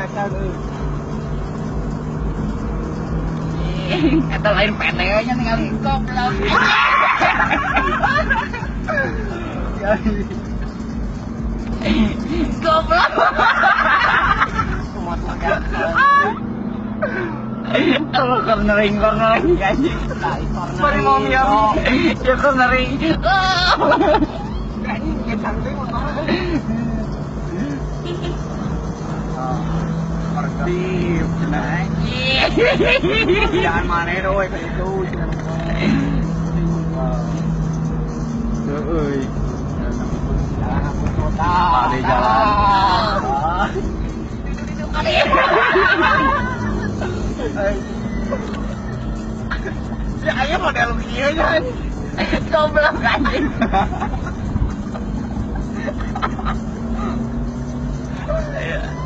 kacau tuh. Kata lain PT-nya tinggal goblok. Goblok. Kalau cornering guys. Baru mau miam. Ya cornering. Kayaknya cantik banget. Pertip, nah. Jangan mana doy kayak itu. Euy. Jalan aku kota. Ada jalan. Si ayah model begini aja. Goblok anjing. Yeah.